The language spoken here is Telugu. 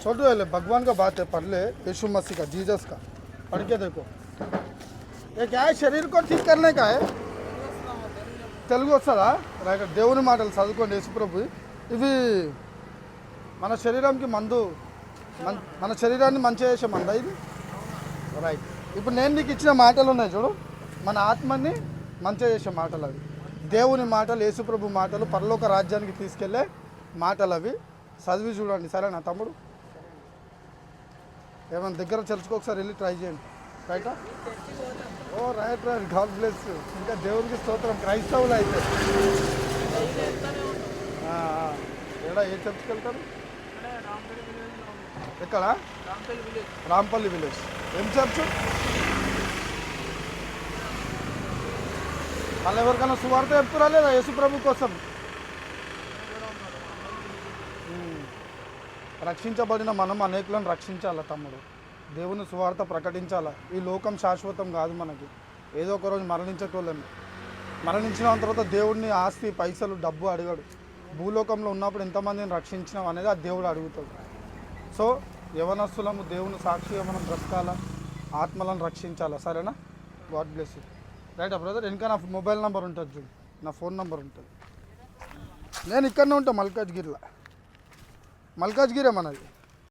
छोटू है भगवान का बात है पढ़ ले यीशु मसीह का जीसस का पढ़ के देखो ये क्या है शरीर को ठीक करने का है తెలుగు వస్తుందా రైట్ దేవుని మాటలు చదువుకోండి యేసుప్రభు ఇవి మన శరీరంకి మందు మన శరీరాన్ని మంచి చేసే మంద ఇది రైట్ ఇప్పుడు నేను నీకు ఇచ్చిన మాటలు ఉన్నాయి చూడు మన ఆత్మని మంచిగా చేసే మాటలు అవి దేవుని మాటలు యేసుప్రభు మాటలు పరలోక రాజ్యానికి తీసుకెళ్లే మాటలు అవి చదివి చూడండి సరేనా తమ్ముడు ఏమైనా దగ్గర చర్చకు ఒకసారి వెళ్ళి ట్రై చేయండి రైటా ఓ రైట్ రైట్ గాడ్ బ్లెస్ ఇంకా దేవునికి స్తోత్రం క్రైస్తవులు అయితే ఎక్కడ ఏ చర్చ్కి వెళ్తారు ఎక్కడ రాంపల్లి విలేజ్ ఏం చర్చ్ వాళ్ళు ఎవరికైనా సువార్త చెప్తారా లేదా యేసుప్రభు కోసం రక్షించబడిన మనం అనేకులను రక్షించాలా తమ్ముడు దేవుని సువార్త ప్రకటించాలా ఈ లోకం శాశ్వతం కాదు మనకి ఏదో ఒక రోజు మరణించేటోళ్ళని మరణించిన తర్వాత దేవుడిని ఆస్తి పైసలు డబ్బు అడిగాడు భూలోకంలో ఉన్నప్పుడు ఎంతమందిని రక్షించినాం అనేది ఆ దేవుడు అడుగుతాడు సో యవనస్తులము దేవుని సాక్షిగా మనం బ్రతకాలా ఆత్మలను రక్షించాలా సరేనా గాడ్ బ్లెస్ యూ రైటా బ్రదర్ ఇంకా నా మొబైల్ నెంబర్ ఉంటుంది చూడు నా ఫోన్ నెంబర్ ఉంటుంది నేను ఇక్కడనే ఉంటాను మల్కాజ్గిరిలో మల్కాజ్గిరే మనది